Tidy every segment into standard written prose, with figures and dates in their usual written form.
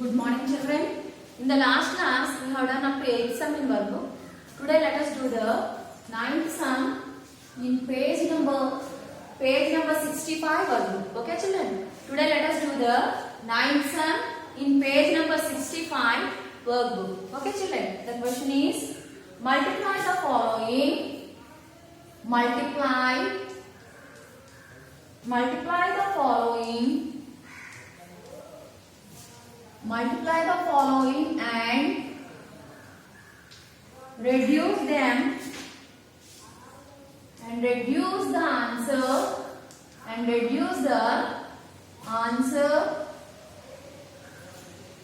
Good morning, children. In the last class, we have done up to 8th sum in workbook. Today, let us do the 9th sum in page number 65 workbook. Okay, children. Today, let us do the 9th sum in page number 65 workbook. Okay, children. The question is multiply the following. Multiply the following and reduce them and reduce the answer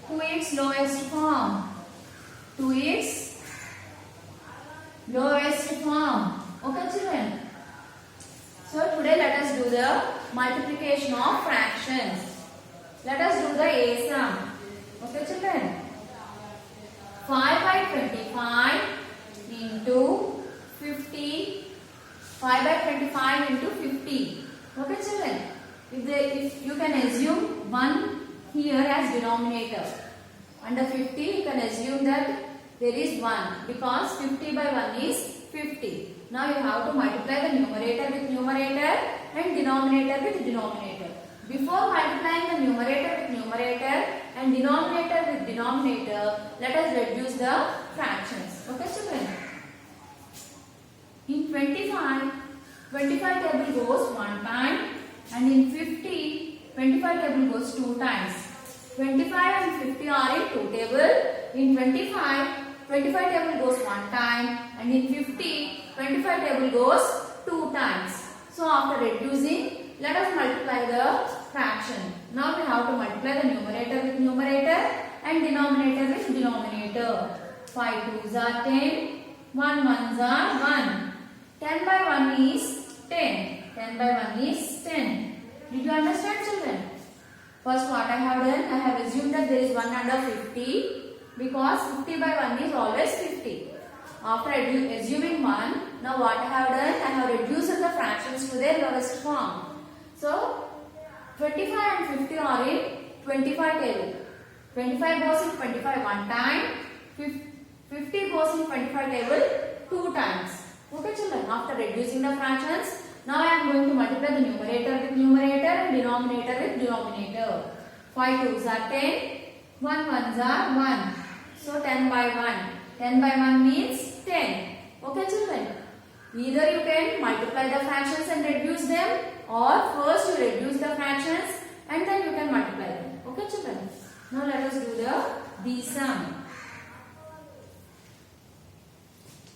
to its lowest form. Okay, children. So today let us do the multiplication of fractions. Let us do the A sum. Okay, children. 5 by 25 into 50. 5 by 25 into 50. Okay, children. If you can assume 1 here as denominator. Under 50 you can assume that there is 1 because 50 by 1 is 50. Now you have to multiply the numerator with numerator and denominator with denominator. Before multiplying the numerator with numerator and denominator with denominator, let us reduce the fractions. Okay, children? In 25 table goes 1 time, and in 50, 25 table goes 2 times. 25 and 50 are in 2 table. In 25 table goes 1 time, and in 50, 25 table goes 2 times. So after reducing, let us multiply the fraction. Now we have to multiply the numerator with numerator and denominator with denominator. 5 2s are 10, 1 1s are 1. 10 by 1 is 10. 10 by 1 is 10. Did you understand, children? First what I have done, I have assumed that there is 1 under 50 because 50 by 1 is always 50. After assuming 1, now what I have done, I have reduced the fractions to their lowest form. So 25 and 50 are in 25 table. 25 goes in 25 1 time, 50 goes in 25 table 2 times. Okay, children, after reducing the fractions, now I am going to multiply the numerator with numerator and denominator with denominator. 5 2s are 10, 1 1s are 1. So 10 by 1. 10 by 1 means 10. Okay, children. Either you can multiply the fractions and reduce them, or first you reduce the fractions and then you can multiply them. Okay, children. Now let us do the B sum.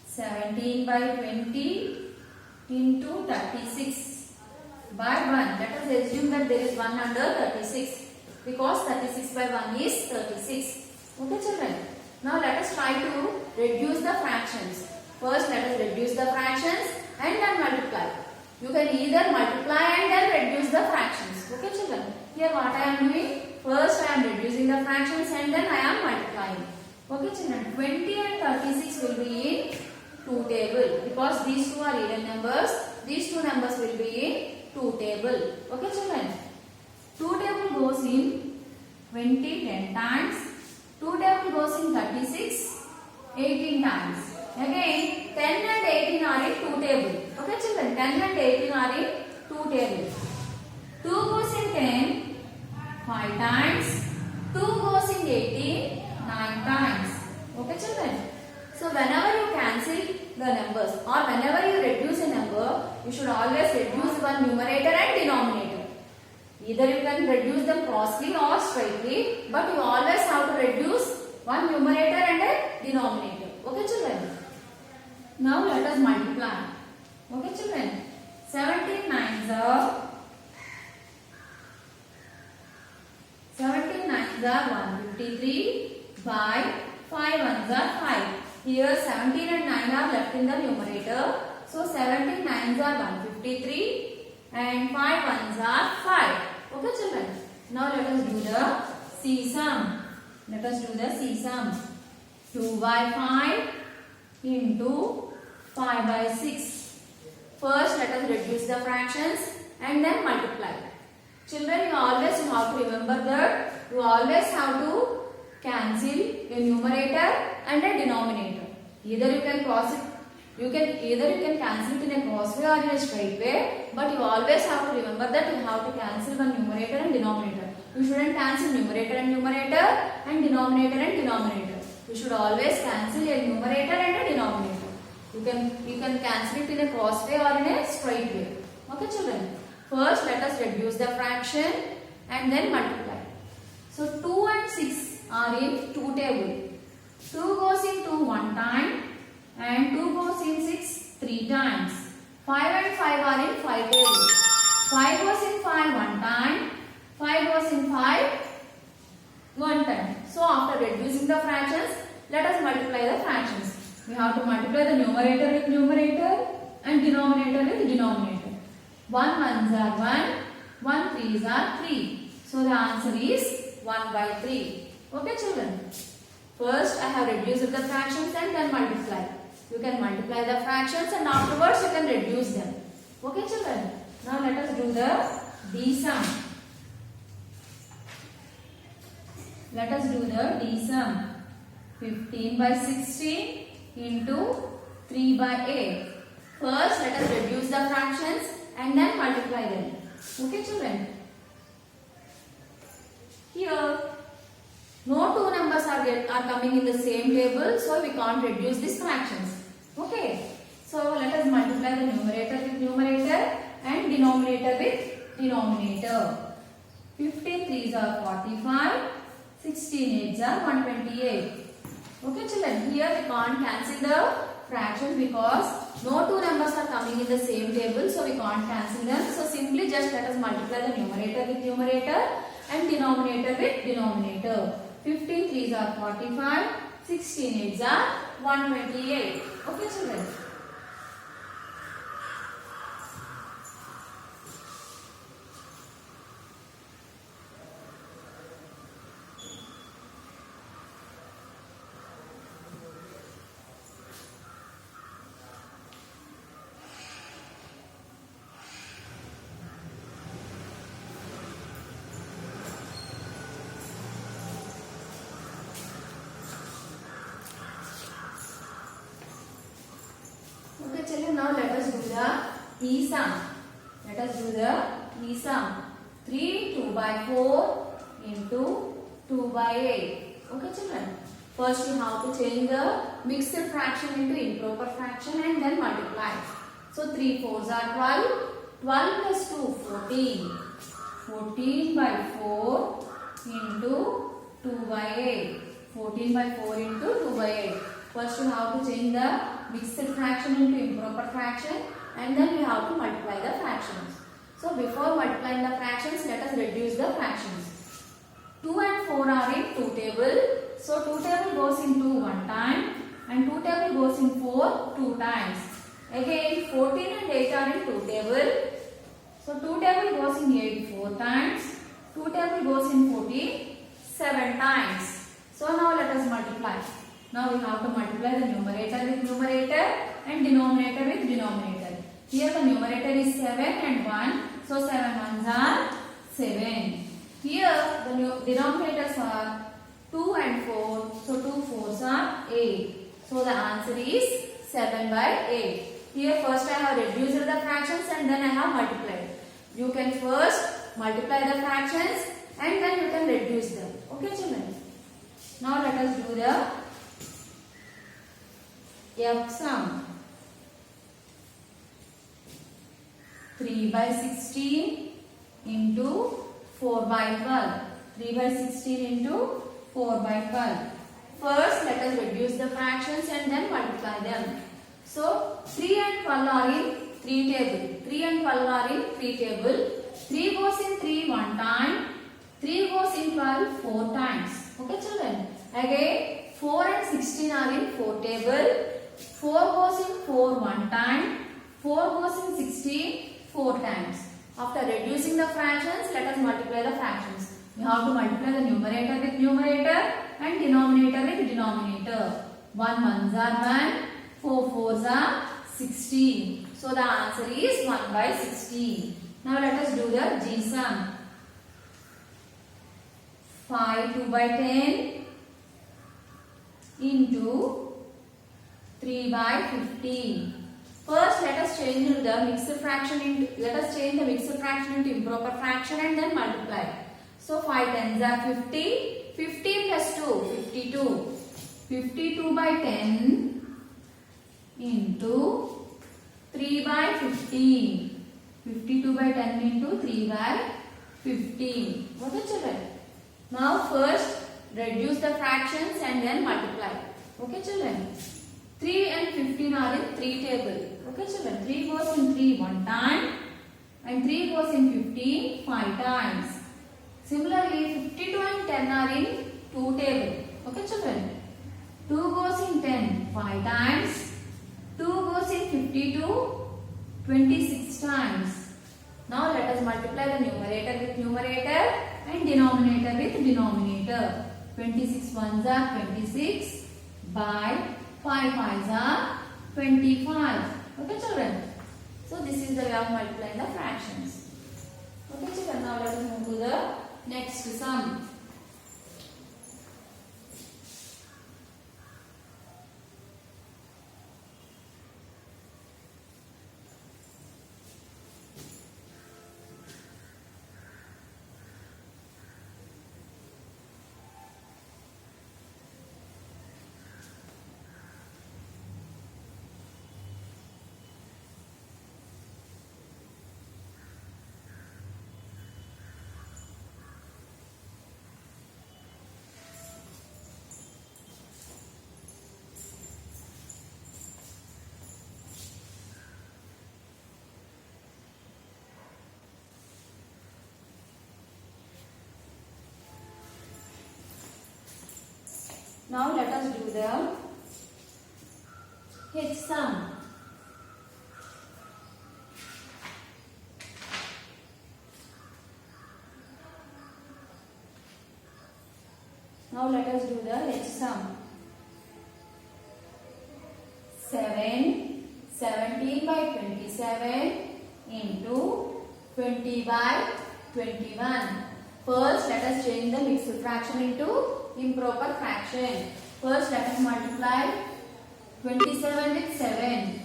17 by 20 into 36 by 1. Let us assume that there is 1 under 36 because 36 by 1 is 36. Okay, children. Now let us try to reduce the fractions. First let us reduce the fractions and then multiply. You can either multiply and then reduce the fractions. Okay, children. Here what I am doing? First I am reducing the fractions and then I am multiplying. Okay, children. 20 and 36 will be in 2 table because these two are even numbers. These two numbers will be in 2 table. Okay, children. 2 table goes in 20 10 times. 2 table goes in 36 18 times. Again 10 and 18 are in 2 table. Okay, children. 10 and 18 are in 2 table. 2 goes in 10 5 times. 2 goes in 18 9 times. Okay, children. So whenever you cancel the numbers or whenever you reduce a number, you should always reduce one numerator and denominator. Either you can reduce them crossly or straightly, but you always have to reduce one numerator and a denominator. Okay, children. Now let us multiply. Okay, children. 17 nines are 153 by 5 ones are 5. Here 17 and 9 are left in the numerator. So 17 nines are 153 and 5 ones are 5. Okay, children. Now let us do the C sum. Let us do the C sum. 2 by 5 into 5 by 6. First let us reduce the fractions and then multiply. Children, you always have to remember that you always have to cancel a numerator and a denominator. Either you can cross it, either you can cancel it in a cross way or in a straight way, but you always have to remember that you have to cancel one numerator and denominator. You shouldn't cancel numerator and numerator and denominator and denominator. You should always cancel a numerator and a denominator. You can cancel it in a cross way or in a straight way. Okay, children. First, let us reduce the fraction and then multiply. So 2 and 6 are in 2 table. 2 goes in 2 one time and 2 goes in 6 3 times. 5 and 5 are in 5 table. 5 goes in 5 one time. 5 goes in 5 one time. So after reducing the fractions, let us multiply the fractions. We have to multiply the numerator with numerator and denominator with denominator. 1 ones are 1, 1 threes are 3. So the answer is 1 by 3. Okay, children. First I have reduced the fractions and then multiply. You can multiply the fractions and afterwards you can reduce them. Okay, children. Now let us do the D sum. Let us do the D sum. 15 by 16 into 3 by 8. First let us reduce the fractions and then multiply them. Okay, children. Here no two numbers are coming in the same table, so we can't reduce these fractions. Okay. So let us multiply the numerator with numerator and denominator with denominator. 15 threes are 45. 16 8s are 128. Okay, children. Here we can't cancel the fractions because no two numbers are coming in the same table, so we can't cancel them. So simply just let us multiply the numerator with numerator and denominator with denominator. 15 threes are 45, 16 8s are 128. Okay, children. Okay, children, now let us do the E sum. Let us do the E sum. 3 2 by 4 into 2 by 8. Okay, children. First you have to change the mixed fraction into improper fraction and then multiply. So 3 4s are 12. 12 plus 2 14. 14 by 4 into 2 by 8. 14 by 4 into 2 by 8. First you have to change the mixed fraction into improper fraction and then we have to multiply the fractions. So before multiplying the fractions, let us reduce the fractions. 2 and 4 are in 2 table. So 2 table goes in 2 one time and 2 table goes in 4 2 times. Again 14 and 8 are in 2 table. So 2 table goes in 8 4 times. 2 table goes in 14 7 times. So now let us multiply. Now we have to multiply the numerator with numerator and denominator with denominator. Here the numerator is 7 and 1. So 7 ones are 7. Here the denominators are 2 and 4. So 2 4s are 8. So the answer is 7 by 8. Here first I have reduced the fractions and then I have multiplied. You can first multiply the fractions and then you can reduce them. Okay, children. Now let us do the F sum. 3 by 16 into 4 by 12. 3 by 16 into 4 by 12. First let us reduce the fractions and then multiply them. So 3 and 12 are in 3 table. 3 and 12 are in 3 table. 3 goes in 3 one time. 3 goes in 12 4 times. Okay, children. Again 4 and 16 are in 4 table. 4 goes in 4 one time. 4 goes in 16 4 times. After reducing the fractions, let us multiply the fractions. We have to multiply the numerator with numerator and denominator with denominator. 1 ones are 1. 4 4s are 16. So the answer is 1 by 16. Now let us do the G sum. 5 2 by 10 into 3 by 15. First, let us change the mixed fraction into improper fraction and then multiply. So 5 tens are 50. 50 plus 2, 52. 52 by 10 into 3 by 15. 52 by 10 into 3 by 15. What is children? Now first reduce the fractions and then multiply. Okay children? 3 and 15 are in 3 table. Okay children? 3 goes in 3 one time and 3 goes in 15 5 times. Similarly 52 and 10 are in 2 table. Okay children? 2 goes in 10 5 times. 2 goes in 52 26 times. Now let us multiply the numerator with numerator and denominator with denominator. 26 ones are 26 by 5 fives are 25. Okay children? So this is the way of multiplying the fractions. Okay children, now let us move to the next sum. Now let us do the H sum. Now let us do the H sum. 17 by 27 into 20 by 21. First, let us change the mixed fraction into improper fraction. First, let us multiply 27 with 7.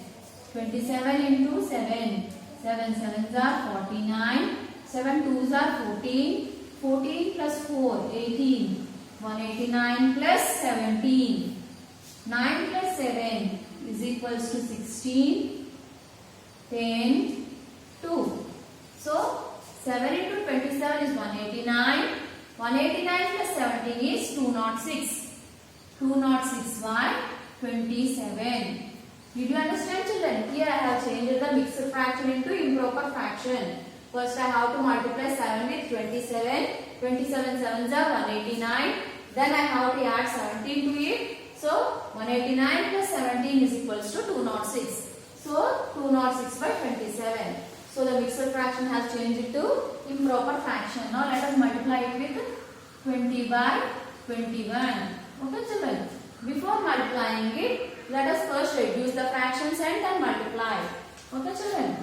27 into 7. 7 sevens are 49. 7 twos are 14. 14 plus 4, 18. 189 plus 17. 9 plus 7 is equals to 16. 10, 2. So, 7 into 27 is 189. 189 plus 17 is 206. 206 by 27. Did you understand children? Here I have changed the mixed fraction into improper fraction. First I have to multiply 7 with 27. 27 sevens are 189. Then I have to add 17 to it. So 189 plus 17 is equals to 206. So 206 by 27. So the mixed fraction has changed to improper fraction. Now let us multiply it with 20 by 21. Okay children? Before multiplying it, let us first reduce the fractions and then multiply. Okay children?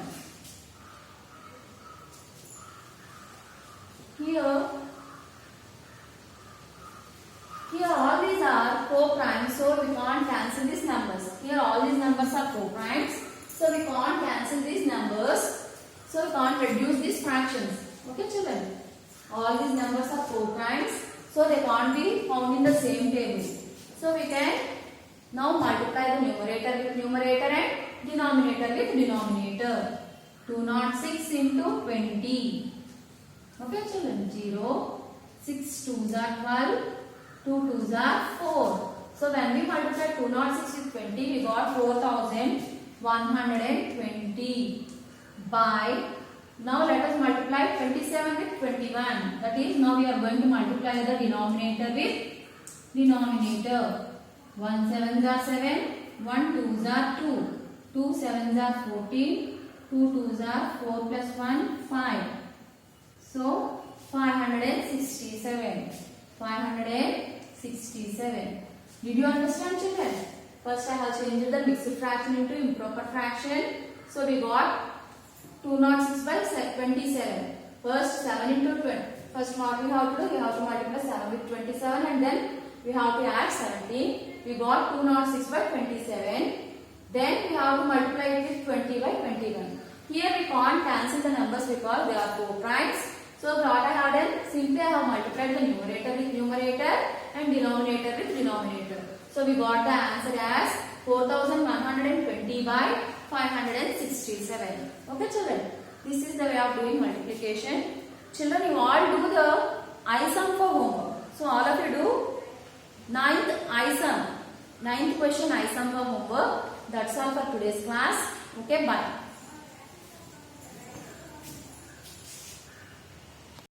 Here all these are co-primes, so we can't cancel these numbers. Here all these numbers are co-primes, so we can't cancel these numbers. So we can't reduce these fractions. Okay children? All these numbers are co-primes, so they can't be found in the same table. So we can now multiply the numerator with numerator and denominator with denominator. 206 into 20. Okay children? 0. 6 2s are 12. 2 2s are 4. So when we multiply 206 with 20, we got 4120 by. Now let us multiply 27 with 21. That is, now we are going to multiply the denominator with denominator. 1 sevens are 7. 1 2s are 2. 2 sevens are 14. 2 2s are 4 plus 1 5. So 567. 567. Did you understand children? First I have changed the mixed fraction into improper fraction. So we got 206 by 27. First 7 into 20. First what we have to do? We have to multiply 7 with 27 and then we have to add 17. we got 206 by 27. Then we have to multiply it with 20 by 21. Here we can't cancel the numbers because they are 4 primes. So what I have done, simply I have multiplied the numerator with numerator and denominator with denominator. So we got the answer as 4120 by 567. Okay children, this is the way of doing multiplication. Children, you all do the I-sum for homework. So all of you do 9th I-sum, 9th question I-sum for homework. That's all for today's class. Okay, bye.